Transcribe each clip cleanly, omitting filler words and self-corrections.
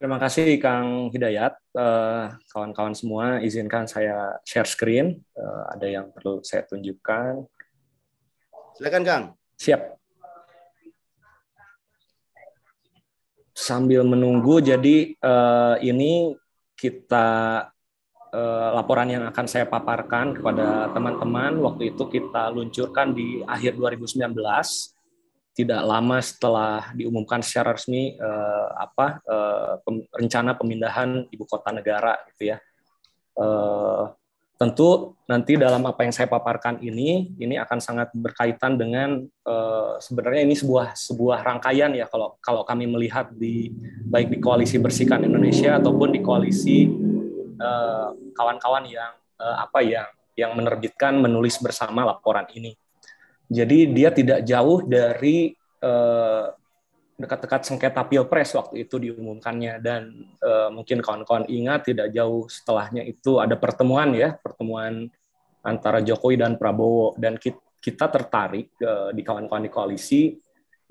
Terima kasih Kang Hidayat. Kawan-kawan semua, izinkan saya share screen. Ada yang perlu saya tunjukkan. Silakan Kang. Siap. Sambil menunggu, jadi ini kita laporan yang akan saya paparkan kepada teman-teman. Waktu itu kita luncurkan di akhir 2019. Tidak lama setelah diumumkan secara resmi rencana pemindahan ibu kota negara, gitu ya. Tentu nanti dalam apa yang saya paparkan ini akan sangat berkaitan dengan sebenarnya ini sebuah rangkaian ya, kalau kami melihat baik di koalisi Bersihkan Indonesia ataupun di koalisi kawan-kawan yang menulis bersama laporan ini. Jadi dia tidak jauh dari dekat-dekat sengketa Pilpres waktu itu diumumkannya, dan mungkin kawan-kawan ingat tidak jauh setelahnya itu ada pertemuan antara Jokowi dan Prabowo, dan kita tertarik di kawan-kawan di koalisi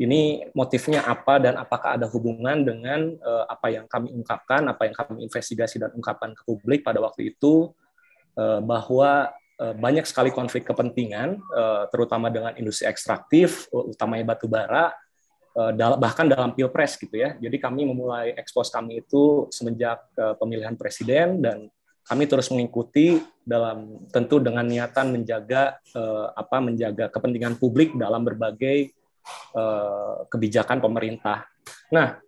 ini motifnya apa dan apakah ada hubungan dengan apa yang kami ungkapkan, apa yang kami investigasi dan ungkapkan ke publik pada waktu itu, bahwa banyak sekali konflik kepentingan, terutama dengan industri ekstraktif, utamanya batu bara, bahkan dalam Pilpres gitu ya. Jadi kami memulai ekspos kami itu semenjak pemilihan presiden, dan kami terus mengikuti tentu dengan niatan menjaga kepentingan publik dalam berbagai kebijakan pemerintah. Nah,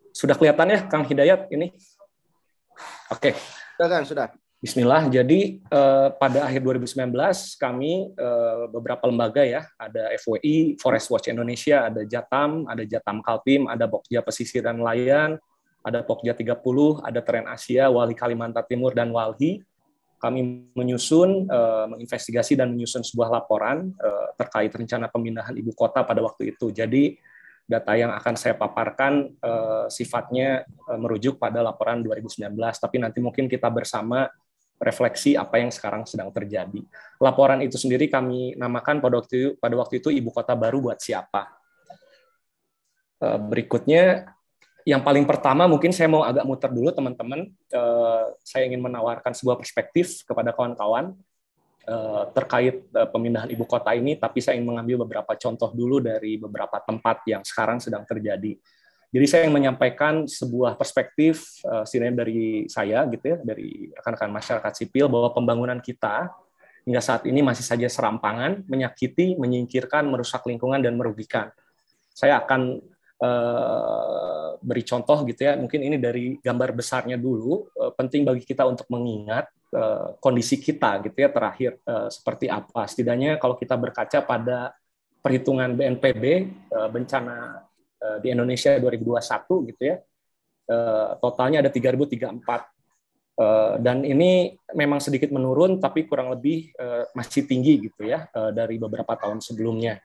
sudah kelihatan ya Kang Hidayat ini? Oke. Sudah. Bismillah. Jadi pada akhir 2019 kami beberapa lembaga ya, ada FWI, Forest Watch Indonesia, ada Jatam, ada Jatam Kaltim, ada Pokja Pesisir dan Nelayan, ada Pokja 30, ada Tren Asia, Walhi Kalimantan Timur, dan Walhi. Kami menginvestigasi dan menyusun sebuah laporan terkait rencana pemindahan ibu kota pada waktu itu. Jadi data yang akan saya paparkan sifatnya merujuk pada laporan 2019, tapi nanti mungkin kita bersama refleksi apa yang sekarang sedang terjadi. Laporan itu sendiri kami namakan pada waktu itu ibu kota baru buat siapa. Berikutnya, yang paling pertama mungkin saya mau agak muter dulu teman-teman. Saya ingin menawarkan sebuah perspektif kepada kawan-kawan terkait pemindahan ibu kota ini, tapi saya ingin mengambil beberapa contoh dulu dari beberapa tempat yang sekarang sedang terjadi. Jadi saya ingin menyampaikan sebuah perspektif dari saya gitu ya, dari rekan-rekan masyarakat sipil, bahwa pembangunan kita hingga saat ini masih saja serampangan, menyakiti, menyingkirkan, merusak lingkungan, dan merugikan. Saya akan beri contoh gitu ya, mungkin ini dari gambar besarnya dulu, penting bagi kita untuk mengingat kondisi kita gitu ya terakhir seperti apa. Setidaknya kalau kita berkaca pada perhitungan BNPB bencana di Indonesia 2021 gitu ya, totalnya ada 3.034, dan ini memang sedikit menurun tapi kurang lebih masih tinggi gitu ya dari beberapa tahun sebelumnya.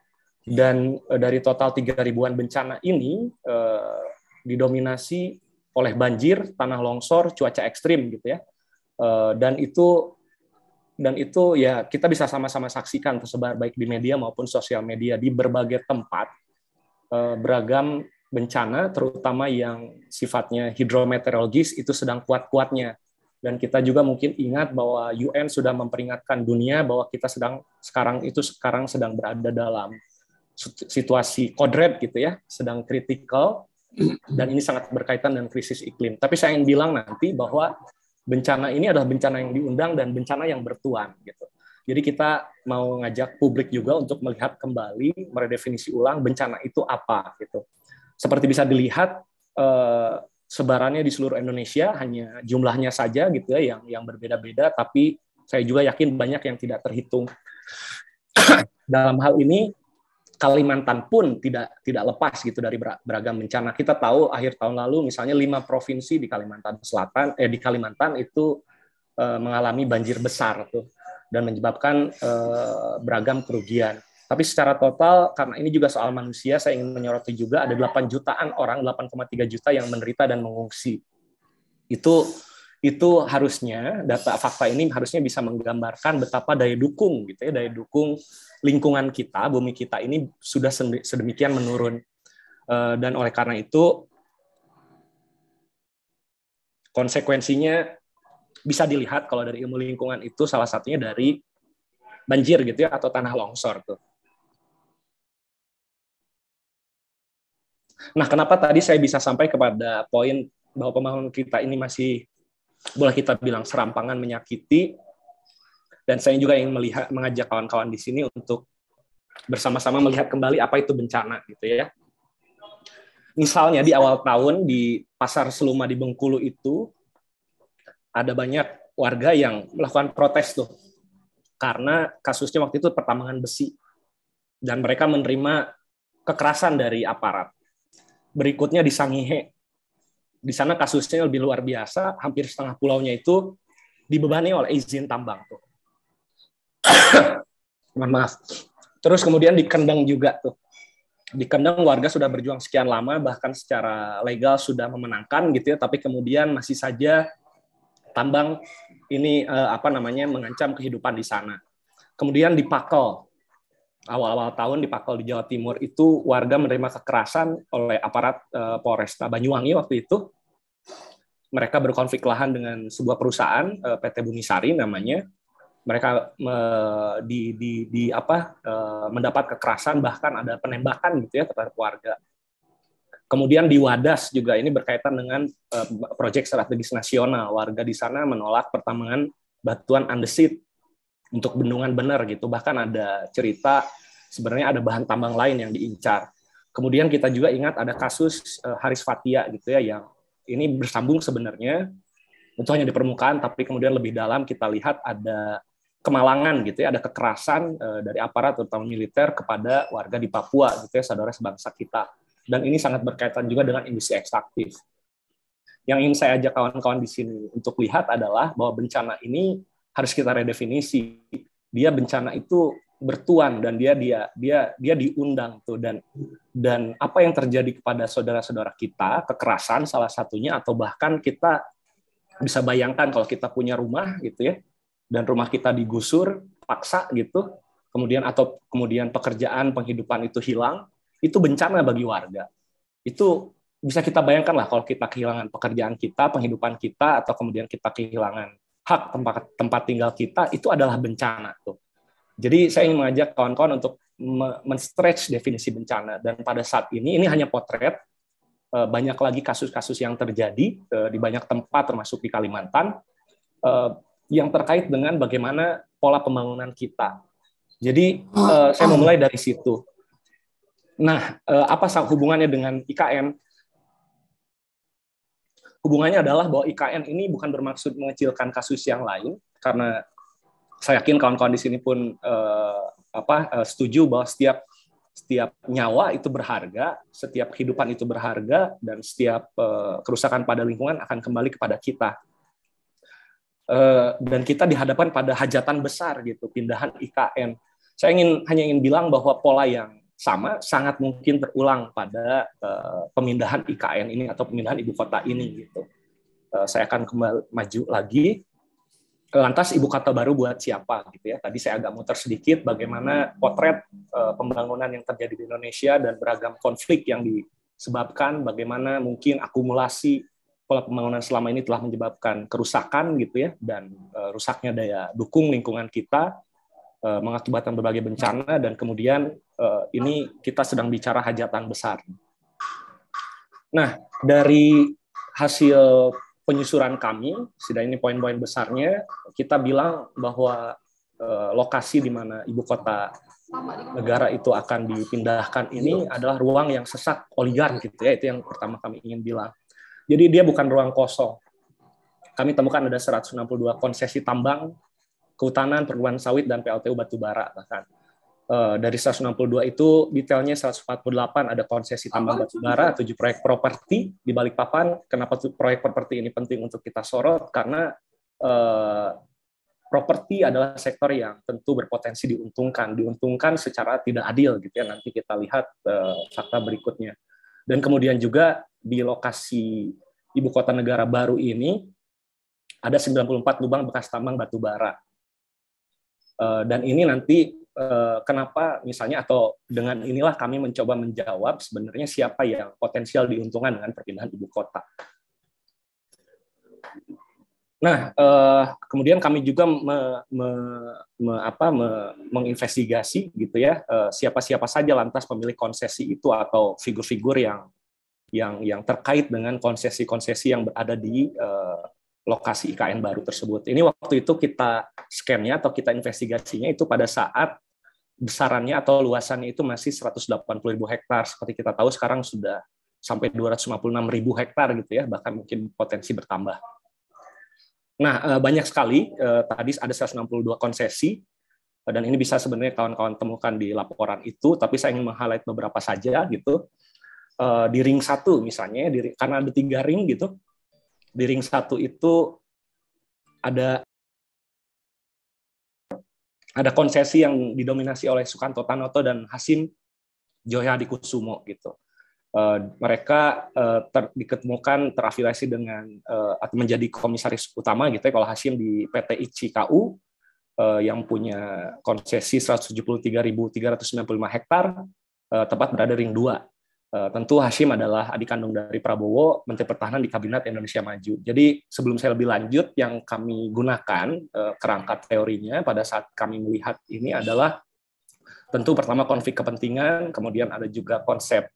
Dan dari total 3.000-an bencana ini didominasi oleh banjir, tanah longsor, cuaca ekstrim gitu ya, dan itu ya kita bisa sama-sama saksikan tersebar baik di media maupun sosial media di berbagai tempat. Beragam bencana, terutama yang sifatnya hidrometeorologis, itu sedang kuat-kuatnya. Dan kita juga mungkin ingat bahwa UN sudah memperingatkan dunia bahwa kita sekarang sedang berada dalam situasi kodrat gitu ya, sedang kritikal, dan ini sangat berkaitan dengan krisis iklim. Tapi saya ingin bilang nanti bahwa bencana ini adalah bencana yang diundang dan bencana yang bertuan gitu. Jadi kita mau ngajak publik juga untuk melihat kembali, meredefinisi ulang bencana itu apa gitu. Seperti bisa dilihat sebarannya di seluruh Indonesia, hanya jumlahnya saja gitu ya yang berbeda-beda, tapi saya juga yakin banyak yang tidak terhitung. Dalam hal ini Kalimantan pun tidak lepas gitu dari beragam bencana. Kita tahu akhir tahun lalu misalnya 5 provinsi di Kalimantan Selatan di Kalimantan itu mengalami banjir besar tuh, dan menyebabkan beragam kerugian. Tapi secara total, karena ini juga soal manusia, saya ingin menyoroti juga ada 8 jutaan orang, 8,3 juta yang menderita dan mengungsi. Itu harusnya, data fakta ini harusnya bisa menggambarkan betapa daya dukung gitu ya, daya dukung lingkungan kita, bumi kita ini sudah sedemikian menurun. Dan oleh karena itu Konsekuensinya bisa dilihat kalau dari ilmu lingkungan itu salah satunya dari banjir gitu ya, atau tanah longsor tuh. Nah, kenapa tadi saya bisa sampai kepada poin bahwa pembangunan kita ini masih boleh kita bilang serampangan, menyakiti, dan saya juga ingin mengajak kawan-kawan di sini untuk bersama-sama melihat kembali apa itu bencana gitu ya. Misalnya di awal tahun di Pasar Seluma di Bengkulu itu ada banyak warga yang melakukan protes tuh, karena kasusnya waktu itu pertambangan besi, dan mereka menerima kekerasan dari aparat. Berikutnya di Sangihe, di sana kasusnya lebih luar biasa, hampir setengah pulaunya itu dibebani oleh izin tambang tuh. Maaf. Terus kemudian di Kendeng juga tuh. Di Kendeng warga sudah berjuang sekian lama, bahkan secara legal sudah memenangkan gitu ya, tapi kemudian masih saja tambang ini mengancam kehidupan di sana. Kemudian di Pakel, awal-awal tahun di Pakel di Jawa Timur itu warga menerima kekerasan oleh aparat Polresta Banyuwangi waktu itu. Mereka berkonflik lahan dengan sebuah perusahaan PT Bumisari namanya. Mereka mendapat kekerasan, bahkan ada penembakan gitu ya terhadap warga. Kemudian di Wadas juga ini berkaitan dengan proyek strategis nasional. Warga di sana menolak pertambangan batuan andesit untuk bendungan bener gitu. Bahkan ada cerita sebenarnya ada bahan tambang lain yang diincar. Kemudian kita juga ingat ada kasus Haris Fathia gitu ya, yang ini bersambung sebenarnya. Itu hanya di permukaan, tapi kemudian lebih dalam kita lihat ada kemalangan gitu ya, ada kekerasan dari aparat terutama militer kepada warga di Papua gitu ya, saudara sebangsa kita. Dan ini sangat berkaitan juga dengan industri ekstraktif. Yang ingin saya ajak kawan-kawan di sini untuk lihat adalah bahwa bencana ini harus kita redefinisi. Dia bencana itu bertuan dan dia diundang tuh, dan apa yang terjadi kepada saudara-saudara kita, kekerasan salah satunya, atau bahkan kita bisa bayangkan kalau kita punya rumah gitu ya, dan rumah kita digusur paksa gitu, kemudian pekerjaan penghidupan itu hilang, itu bencana bagi warga. Itu bisa kita bayangkan lah kalau kita kehilangan pekerjaan kita, penghidupan kita, atau kemudian kita kehilangan hak tempat tinggal kita, itu adalah bencana tuh. Jadi saya ingin mengajak kawan-kawan untuk men-stretch definisi bencana, dan pada saat ini hanya potret, banyak lagi kasus-kasus yang terjadi di banyak tempat termasuk di Kalimantan yang terkait dengan bagaimana pola pembangunan kita. Jadi saya mau mulai dari situ. Nah, apa hubungannya dengan IKN? Hubungannya adalah bahwa IKN ini bukan bermaksud mengecilkan kasus yang lain, karena saya yakin kawan-kawan di sini pun setuju bahwa setiap nyawa itu berharga, setiap kehidupan itu berharga, dan setiap kerusakan pada lingkungan akan kembali kepada kita. Dan kita dihadapkan pada hajatan besar gitu, pindahan IKN. Saya hanya ingin bilang bahwa pola yang sama sangat mungkin terulang pada pemindahan IKN ini atau pemindahan ibu kota ini gitu. Saya akan kembali maju lagi. Lantas ibu kota baru buat siapa gitu ya? Tadi saya agak muter sedikit bagaimana potret pembangunan yang terjadi di Indonesia dan beragam konflik yang disebabkan, bagaimana mungkin akumulasi pola pembangunan selama ini telah menyebabkan kerusakan gitu ya, dan rusaknya daya dukung lingkungan kita, mengakibatkan berbagai bencana, dan kemudian ini kita sedang bicara hajatan besar. Nah, dari hasil penyusuran kami, sudah ini poin-poin besarnya, kita bilang bahwa lokasi di mana ibu kota negara itu akan dipindahkan ini adalah ruang yang sesak oligark gitu ya, itu yang pertama kami ingin bilang. Jadi dia bukan ruang kosong. Kami temukan ada 162 konsesi tambang, kehutanan, perkebunan sawit, dan PLTU batubara bahkan. Dari 162 itu detailnya 148 ada konsesi tambang batubara, 7 proyek properti di Balikpapan. Kenapa proyek properti ini penting untuk kita sorot? Karena properti adalah sektor yang tentu berpotensi diuntungkan secara tidak adil gitu ya. Nanti kita lihat fakta berikutnya. Dan kemudian juga di lokasi ibu kota negara baru ini ada 94 lubang bekas tambang batubara. Dan ini nanti kenapa misalnya, atau dengan inilah kami mencoba menjawab sebenarnya siapa yang potensial diuntungkan dengan perpindahan ibu kota. Nah, kemudian kami juga menginvestigasi gitu ya, siapa-siapa saja lantas pemilik konsesi itu atau figur-figur yang terkait dengan konsesi-konsesi yang berada di lokasi IKN baru tersebut. Ini waktu itu kita scan-nya atau kita investigasinya itu pada saat besarannya atau luasannya itu masih 180.000 hektar. Seperti kita tahu sekarang sudah sampai 256.000 hektar gitu ya, bahkan mungkin potensi bertambah. Nah, banyak sekali, tadi ada 162 konsesi, dan ini bisa sebenarnya kawan-kawan temukan di laporan itu, tapi saya ingin meng-highlight beberapa saja gitu. Di ring 1 misalnya, karena ada 3 ring gitu, di ring 1 itu ada konsesi yang didominasi oleh Sukanto Tanoto dan Hasyim Djohadikusumo gitu. Mereka diketemukan terafiliasi dengan atau menjadi komisaris utama gitu ya, kalau Hasyim di PT ICKU yang punya konsesi 173.395 hektar, tepat berada ring 2. Tentu Hasyim adalah adik kandung dari Prabowo, Menteri Pertahanan di Kabinet Indonesia Maju. Jadi sebelum saya lebih lanjut, yang kami gunakan kerangka teorinya pada saat kami melihat ini adalah tentu pertama konflik kepentingan, kemudian ada juga konsep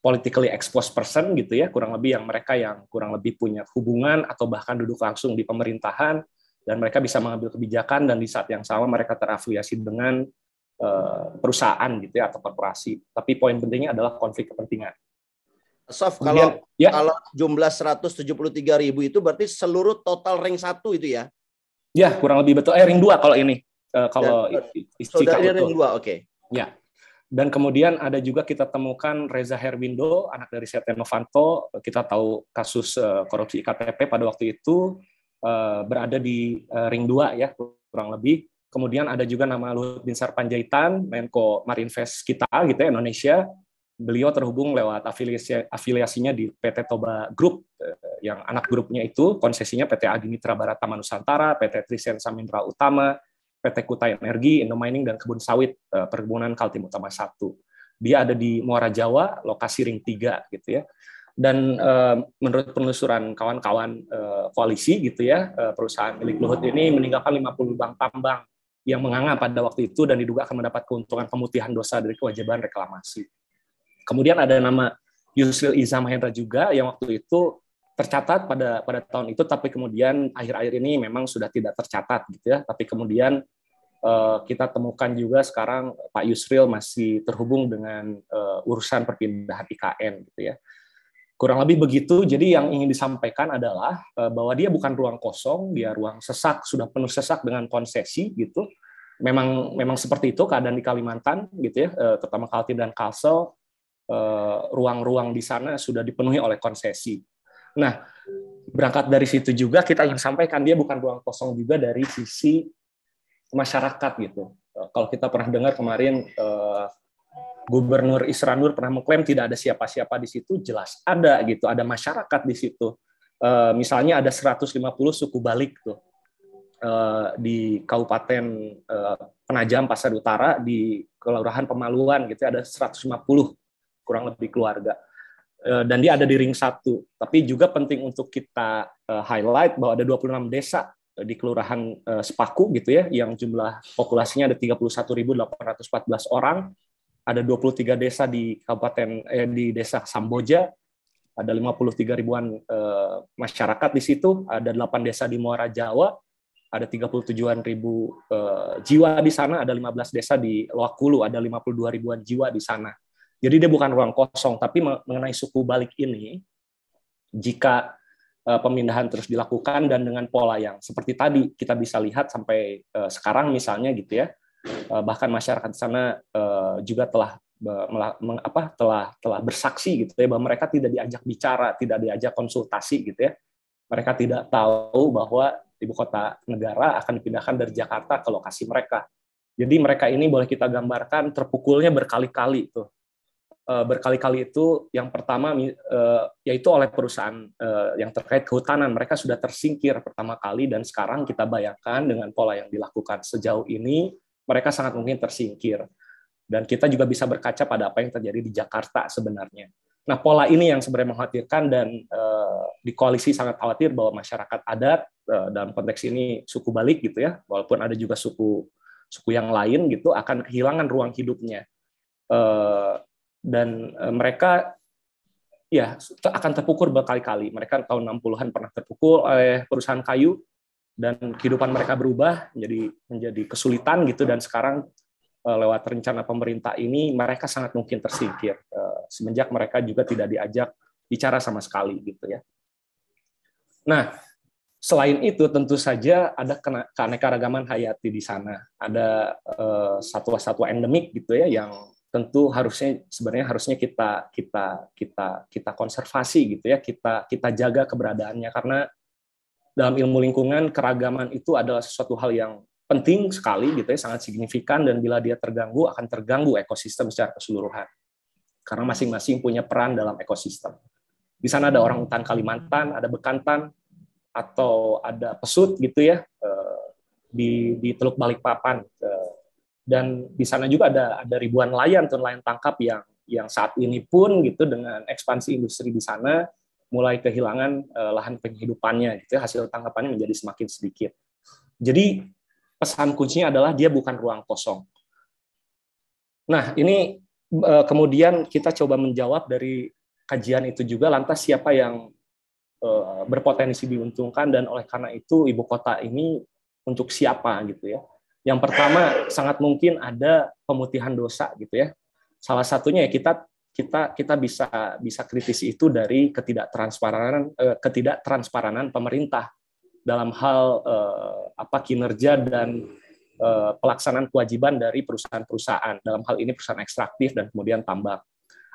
politically exposed person gitu ya, kurang lebih yang mereka yang kurang lebih punya hubungan atau bahkan duduk langsung di pemerintahan, dan mereka bisa mengambil kebijakan, dan di saat yang sama mereka terafiliasi dengan perusahaan gitu ya atau korporasi. Tapi poin pentingnya adalah konflik kepentingan. Sof, Kemudian, kalau jumlah 173.000 itu berarti seluruh total ring 1 itu ya? Ya, kurang lebih betul. Ring 2 kalau ini. Kalau saudara ring 2, oke. Ya. Dan kemudian ada juga kita temukan Reza Herwindo, anak dari Setia Novanto. Kita tahu kasus korupsi IKTP pada waktu itu berada di ring 2 ya, kurang lebih. Kemudian ada juga nama Luhut Binsar Panjaitan, Menko Marinvest kita gitu ya, Indonesia. Beliau terhubung lewat afiliasinya di PT Toba Group, yang anak grupnya itu konsesinya PT Adi Mitra Baratama Nusantara, PT Trisen Samindra Utama, PT Kutai Energi, Indomining, dan Kebun Sawit Perkebunan Kaltim Utama 1. Dia ada di Muara Jawa, lokasi ring 3 gitu ya. Dan menurut penelusuran kawan-kawan koalisi gitu ya, perusahaan milik Luhut ini meninggalkan 50 lubang tambang yang menganga pada waktu itu dan diduga akan mendapat keuntungan pemutihan dosa dari kewajiban reklamasi. Kemudian ada nama Yusril Iza Mahendra juga yang waktu itu tercatat pada tahun itu, tapi kemudian akhir-akhir ini memang sudah tidak tercatat gitu ya. Tapi kemudian kita temukan juga sekarang Pak Yusril masih terhubung dengan urusan perpindahan IKN gitu ya. Kurang lebih begitu. Jadi yang ingin disampaikan adalah bahwa dia bukan ruang kosong, dia ruang sesak, sudah penuh sesak dengan konsesi gitu. Memang seperti itu keadaan di Kalimantan gitu ya, terutama Kaltim dan Kalsel, ruang-ruang di sana sudah dipenuhi oleh konsesi. Nah, berangkat dari situ juga kita ingin sampaikan dia bukan ruang kosong juga dari sisi masyarakat gitu. Kalau kita pernah dengar kemarin Gubernur Isra Nur pernah mengklaim tidak ada siapa-siapa di situ, jelas ada gitu, ada masyarakat di situ. Misalnya ada 150 suku Balik tuh di Kabupaten Penajam Pasar Utara, di Kelurahan Pemaluan gitu, ada 150 kurang lebih keluarga. Dan dia ada di ring 1. Tapi juga penting untuk kita highlight bahwa ada 26 desa di Kelurahan Sepaku gitu ya, yang jumlah populasinya ada 31.814 orang. Ada 23 desa di Kabupaten di Desa Samboja, ada 53 ribuan masyarakat di situ, ada 8 desa di Muara Jawa, ada 37-an ribu jiwa di sana, ada 15 desa di Loakulu, ada 52 ribuan jiwa di sana. Jadi dia bukan ruang kosong, tapi mengenai suku Balik ini, jika pemindahan terus dilakukan dan dengan pola yang seperti tadi kita bisa lihat sampai sekarang misalnya gitu ya, bahkan masyarakat di sana juga telah bersaksi gitu ya, bahwa mereka tidak diajak bicara, tidak diajak konsultasi gitu ya. Mereka tidak tahu bahwa ibu kota negara akan dipindahkan dari Jakarta ke lokasi mereka. Jadi mereka ini boleh kita gambarkan terpukulnya berkali-kali tuh. Berkali-kali itu yang pertama yaitu oleh perusahaan yang terkait kehutanan, mereka sudah tersingkir pertama kali, dan sekarang kita bayangkan dengan pola yang dilakukan sejauh ini mereka sangat mungkin tersingkir. Dan kita juga bisa berkaca pada apa yang terjadi di Jakarta sebenarnya. Nah, pola ini yang sebenarnya mengkhawatirkan, dan di koalisi sangat khawatir bahwa masyarakat adat, dalam konteks ini suku Balik gitu ya, walaupun ada juga suku yang lain gitu, akan kehilangan ruang hidupnya. Dan mereka ya akan terpukul berkali-kali. Mereka tahun 60-an pernah terpukul oleh perusahaan kayu, dan kehidupan mereka berubah menjadi kesulitan gitu, dan sekarang lewat rencana pemerintah ini mereka sangat mungkin tersingkir semenjak mereka juga tidak diajak bicara sama sekali gitu ya. Nah, selain itu tentu saja ada keanekaragaman hayati di sana. Ada satwa-satwa endemik gitu ya, yang tentu harusnya kita konservasi gitu ya, kita jaga keberadaannya, karena dalam ilmu lingkungan keragaman itu adalah sesuatu hal yang penting sekali gitu ya, sangat signifikan, dan bila dia terganggu akan terganggu ekosistem secara keseluruhan. Karena masing-masing punya peran dalam ekosistem. Di sana ada orangutan Kalimantan, ada bekantan, atau ada pesut gitu ya, di Teluk Balikpapan, dan di sana juga ada ribuan nelayan tangkap yang saat ini pun gitu dengan ekspansi industri di sana mulai kehilangan lahan penghidupannya gitu ya, hasil tangkapannya menjadi semakin sedikit. Jadi pesan kuncinya adalah dia bukan ruang kosong. Nah, ini kemudian kita coba menjawab dari kajian itu juga, lantas siapa yang berpotensi diuntungkan, dan oleh karena itu ibu kota ini untuk siapa gitu ya. Yang pertama, sangat mungkin ada pemutihan dosa gitu ya. Salah satunya ya kita bisa kritisi itu dari ketidaktransparanan pemerintah dalam hal kinerja dan pelaksanaan kewajiban dari perusahaan-perusahaan, dalam hal ini perusahaan ekstraktif dan kemudian tambang.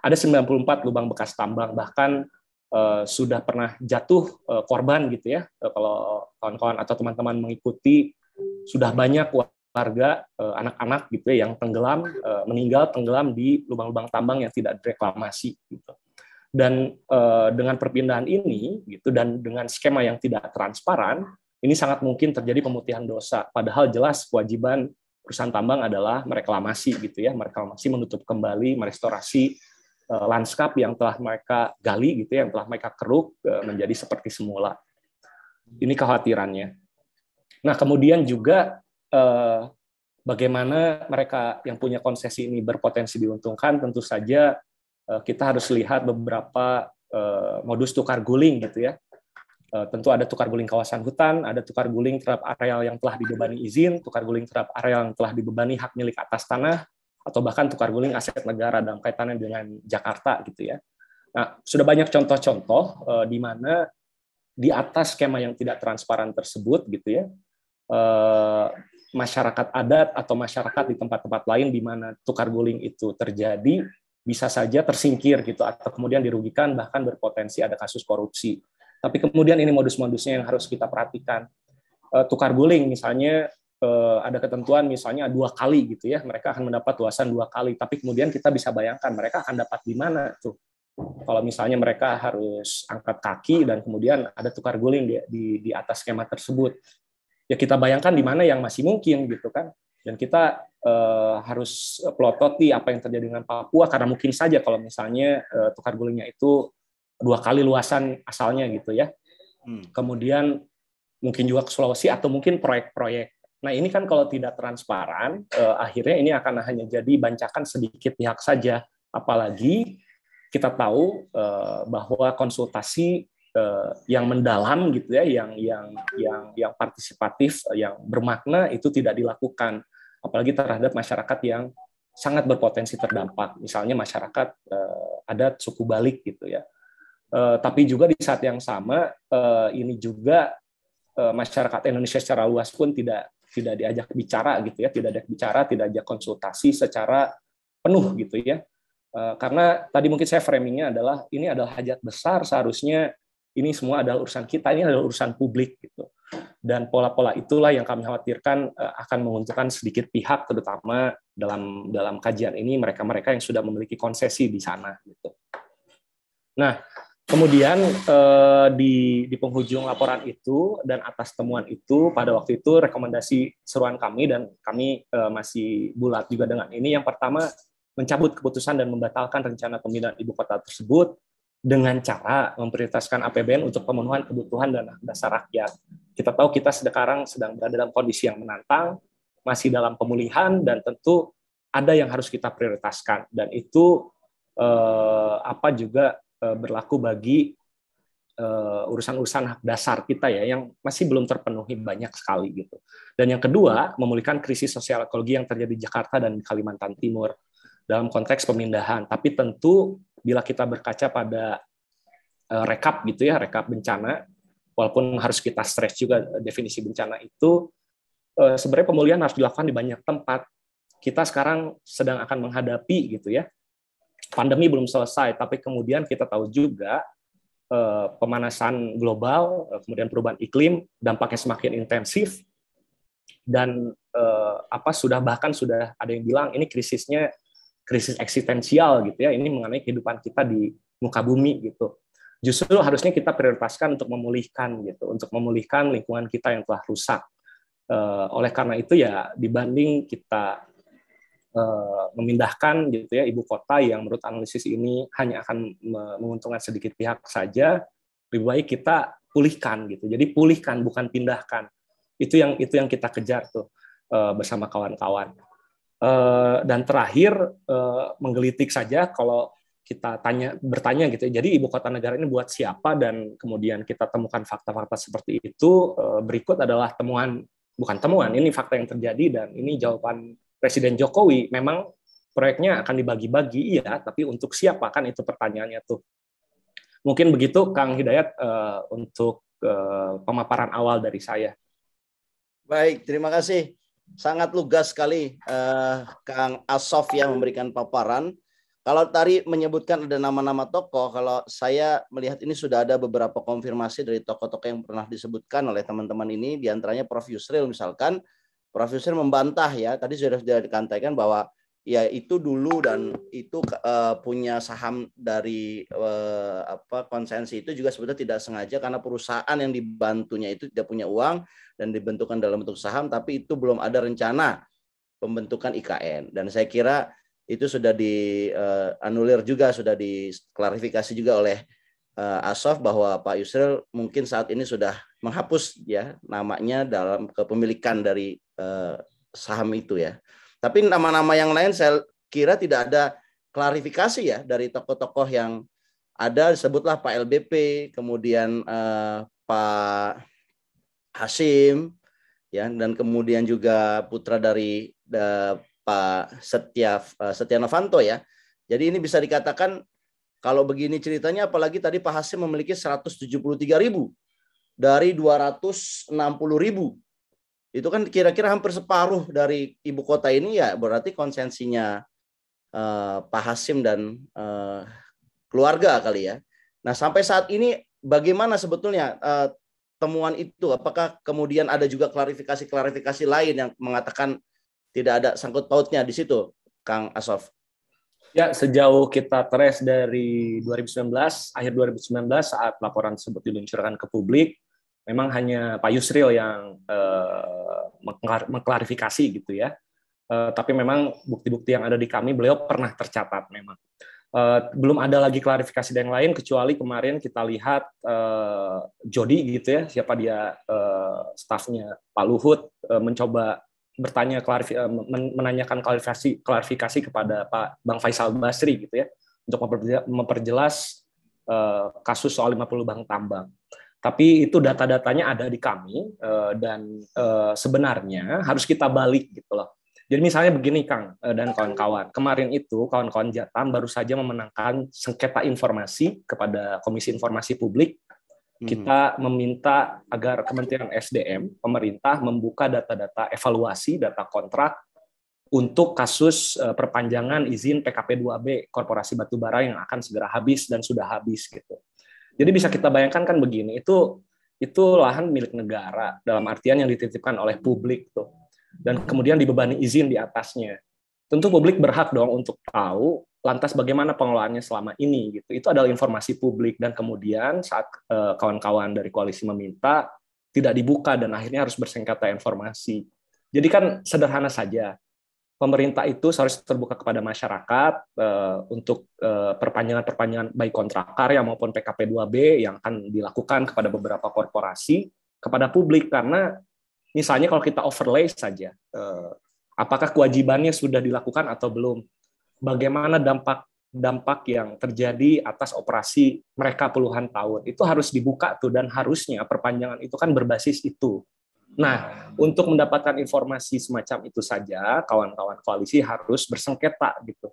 Ada 94 lubang bekas tambang, bahkan sudah pernah jatuh korban gitu ya. Kalau kawan-kawan atau teman-teman mengikuti, sudah banyak warga, anak-anak gitu ya, yang meninggal tenggelam di lubang-lubang tambang yang tidak direklamasi gitu. Dan dengan perpindahan ini gitu, dan dengan skema yang tidak transparan, ini sangat mungkin terjadi pemutihan dosa. Padahal jelas kewajiban perusahaan tambang adalah mereklamasi gitu ya, mereklamasi, menutup kembali, merestorasi lanskap yang telah mereka gali gitu ya, yang telah mereka keruk menjadi seperti semula. Ini kekhawatirannya. Nah, kemudian juga bagaimana mereka yang punya konsesi ini berpotensi diuntungkan, tentu saja kita harus lihat beberapa modus tukar guling gitu ya. Tentu ada tukar guling kawasan hutan, ada tukar guling terhadap areal yang telah dibebani izin, tukar guling terhadap areal yang telah dibebani hak milik atas tanah, atau bahkan tukar guling aset negara dalam kaitannya dengan Jakarta gitu ya. Nah, sudah banyak contoh-contoh di mana di atas skema yang tidak transparan tersebut gitu ya, masyarakat adat atau masyarakat di tempat-tempat lain di mana tukar guling itu terjadi bisa saja tersingkir gitu, atau kemudian dirugikan, bahkan berpotensi ada kasus korupsi. Tapi kemudian ini modus-modusnya yang harus kita perhatikan. Tukar guling misalnya ada ketentuan misalnya 2 kali gitu ya, mereka akan mendapat luasan 2 kali, tapi kemudian kita bisa bayangkan mereka akan dapat di mana tuh. Kalau misalnya mereka harus angkat kaki dan kemudian ada tukar guling di atas skema tersebut. Ya kita bayangkan di mana yang masih mungkin gitu kan. Dan kita harus pelototi apa yang terjadi dengan Papua, karena mungkin saja kalau misalnya tukar gulingnya itu 2 kali luasan asalnya gitu ya. Kemudian mungkin juga ke Sulawesi atau mungkin proyek-proyek. Nah ini kan kalau tidak transparan, akhirnya ini akan hanya jadi bancakan sedikit pihak saja. Apalagi kita tahu bahwa konsultasi yang mendalam gitu ya, yang partisipatif, yang bermakna itu tidak dilakukan, apalagi terhadap masyarakat yang sangat berpotensi terdampak, misalnya masyarakat adat suku Balik gitu ya. Tapi juga di saat yang sama ini juga masyarakat Indonesia secara luas pun tidak diajak bicara gitu ya, tidak diajak konsultasi secara penuh gitu ya. Karena tadi mungkin saya framingnya adalah ini adalah hajat besar, seharusnya ini semua adalah urusan kita, ini adalah urusan publik gitu. Dan pola-pola itulah yang kami khawatirkan akan menguntungkan sedikit pihak, terutama dalam kajian ini mereka-mereka yang sudah memiliki konsesi di sana gitu. Nah, kemudian di penghujung laporan itu dan atas temuan itu, pada waktu itu rekomendasi seruan kami, dan kami masih bulat juga dengan ini. Yang pertama, mencabut keputusan dan membatalkan rencana pemindahan ibu kota tersebut dengan cara memprioritaskan APBN untuk pemenuhan kebutuhan dan dasar rakyat. Kita tahu kita sekarang sedang berada dalam kondisi yang menantang, masih dalam pemulihan, dan tentu ada yang harus kita prioritaskan, dan itu juga berlaku bagi urusan-urusan hak dasar kita ya yang masih belum terpenuhi banyak sekali gitu. Dan yang kedua, memulihkan krisis sosial ekologi yang terjadi di Jakarta dan Kalimantan Timur dalam konteks pemindahan. Tapi tentu bila kita berkaca pada rekap gitu ya, rekap bencana, walaupun harus kita stres juga definisi bencana itu, sebenarnya pemulihan harus dilakukan di banyak tempat. Kita sekarang sedang akan menghadapi gitu ya, pandemi belum selesai, tapi kemudian kita tahu juga pemanasan global, kemudian perubahan iklim, dampaknya semakin intensif, dan sudah ada yang bilang ini krisisnya krisis eksistensial gitu ya, ini mengenai kehidupan kita di muka bumi gitu. Justru harusnya kita prioritaskan untuk memulihkan gitu, untuk memulihkan lingkungan kita yang telah rusak. Oleh karena itu ya, dibanding kita memindahkan gitu ya ibu kota yang menurut analisis ini hanya akan menguntungkan sedikit pihak saja, lebih baik kita pulihkan gitu. Jadi pulihkan bukan pindahkan. Itu yang kita kejar tuh bersama kawan-kawan. Dan terakhir menggelitik saja kalau kita bertanya gitu. Jadi ibu kota negara ini buat siapa, dan kemudian kita temukan fakta-fakta seperti itu. Berikut adalah ini fakta yang terjadi, dan ini jawaban Presiden Jokowi. Memang proyeknya akan dibagi-bagi, iya, tapi untuk siapa, kan itu pertanyaannya tuh. Mungkin begitu Kang Hidayat untuk pemaparan awal dari saya. Baik, terima kasih. Sangat lugas sekali Kang Assof yang memberikan paparan. Kalau tadi menyebutkan ada nama-nama tokoh, kalau saya melihat ini sudah ada beberapa konfirmasi dari tokoh-tokoh yang pernah disebutkan oleh teman-teman ini, diantaranya Prof. Yusril misalkan. Prof. Yusril membantah ya, tadi sudah dikatakan bahwa ya itu dulu dan itu punya saham dari konsensi itu juga sebetulnya tidak sengaja karena perusahaan yang dibantunya itu tidak punya uang dan dibentukkan dalam bentuk saham, tapi itu belum ada rencana pembentukan IKN. Dan saya kira itu sudah dianulir juga, sudah diklarifikasi juga oleh Assof bahwa Pak Yusril mungkin saat ini sudah menghapus ya namanya dalam kepemilikan dari saham itu ya. Tapi nama-nama yang lain saya kira tidak ada klarifikasi ya dari tokoh-tokoh yang ada, disebutlah Pak LBP, kemudian Pak Hasim, ya, dan kemudian juga putra dari Pak Setia Novanto ya. Jadi ini bisa dikatakan kalau begini ceritanya, apalagi tadi Pak Hasim memiliki 173.000 dari 260.000. Itu kan kira-kira hampir separuh dari ibu kota ini ya, berarti konsensinya Pak Hasim dan keluarga kali ya. Nah sampai saat ini bagaimana sebetulnya temuan itu? Apakah kemudian ada juga klarifikasi lain yang mengatakan tidak ada sangkut pautnya di situ, Kang Assof? Ya, sejauh kita trace dari 2019, akhir 2019 saat laporan tersebut diluncurkan ke publik, memang hanya Pak Yusril yang mengklarifikasi gitu ya. Tapi memang bukti-bukti yang ada di kami, beliau pernah tercatat memang. Belum ada lagi klarifikasi yang lain, kecuali kemarin kita lihat Jody gitu ya, siapa dia, stafnya Pak Luhut, mencoba bertanya menanyakan klarifikasi kepada Pak Bang Faisal Basri gitu ya, untuk memperjelas kasus soal 50 bank tambang. Tapi itu data-datanya ada di kami, dan sebenarnya harus kita balik gitu loh. Jadi misalnya begini Kang dan kawan-kawan, kemarin itu kawan-kawan Jatam baru saja memenangkan sengketa informasi kepada Komisi Informasi Publik. Kita meminta agar Kementerian SDM, pemerintah membuka data-data evaluasi, data kontrak untuk kasus perpanjangan izin PKP 2B Korporasi Batubara yang akan segera habis dan sudah habis gitu. Jadi bisa kita bayangkan kan begini, itu lahan milik negara dalam artian yang dititipkan oleh publik tuh, dan kemudian dibebani izin di atasnya. Tentu publik berhak dong untuk tahu lantas bagaimana pengelolaannya selama ini gitu. Itu adalah informasi publik, dan kemudian saat kawan-kawan dari koalisi meminta tidak dibuka dan akhirnya harus bersengketa informasi. Jadi kan sederhana saja. pemerintah itu harus terbuka kepada masyarakat untuk perpanjangan-perpanjangan baik kontrak karya maupun PKP 2B yang akan dilakukan kepada beberapa korporasi, kepada publik. Karena misalnya kalau kita overlay saja, apakah kewajibannya sudah dilakukan atau belum? Bagaimana dampak yang terjadi atas operasi mereka puluhan tahun? Itu harus dibuka tuh, dan harusnya perpanjangan itu kan berbasis itu. Nah, untuk mendapatkan informasi semacam itu saja, kawan-kawan koalisi harus bersengketa gitu,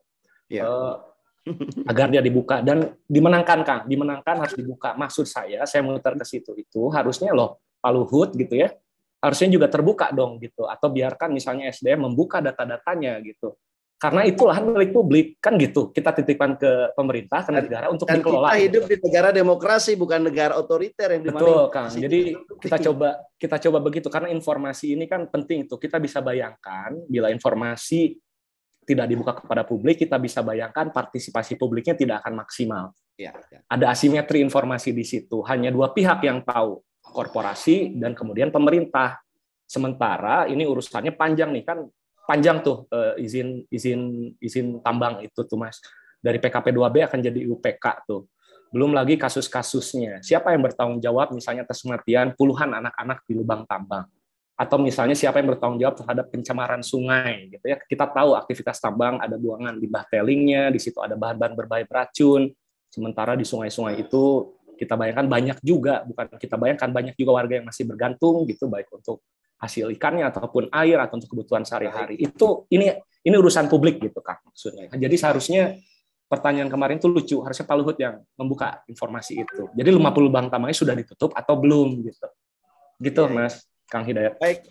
agar dia dibuka dan dimenangkan, Kang. Dimenangkan harus dibuka. Maksud saya muter ke situ itu harusnya loh, Pak Luhut gitu ya, harusnya juga terbuka dong gitu, atau biarkan misalnya SDM membuka data-datanya gitu. Karena itu lahan milik publik, kan gitu. Kita titipkan ke pemerintah, ke negara untuk dikelola. Kita hidup di negara demokrasi, bukan negara otoriter yang dimana. Betul, Kang. Jadi kita coba begitu, karena informasi ini kan penting tuh. Kita bisa bayangkan bila informasi tidak dibuka kepada publik, kita bisa bayangkan partisipasi publiknya tidak akan maksimal. Ada asimetri informasi di situ. Hanya dua pihak yang tahu, korporasi dan kemudian pemerintah. Sementara ini urusannya panjang nih, kan panjang tuh izin tambang itu tuh, Mas. Dari PKP 2B akan jadi UPK tuh. Belum lagi kasus-kasusnya. Siapa yang bertanggung jawab misalnya atas kematian puluhan anak-anak di lubang tambang? Atau misalnya siapa yang bertanggung jawab terhadap pencemaran sungai gitu ya. Kita tahu aktivitas tambang ada buangan limbah tailingnya, di situ ada bahan-bahan berbahaya beracun. Sementara di sungai-sungai itu kita bayangkan banyak juga, bukan kita bayangkan, banyak juga warga yang masih bergantung gitu, baik untuk hasil ikannya ataupun air atau untuk kebutuhan sehari-hari. Itu ini urusan publik gitu, Kak, maksudnya. Jadi seharusnya pertanyaan kemarin tuh lucu, harusnya Pak Luhut yang membuka informasi itu. Jadi 50 lubang tambangnya sudah ditutup atau belum gitu. Gitu, Mas Kang Hidayat. Baik,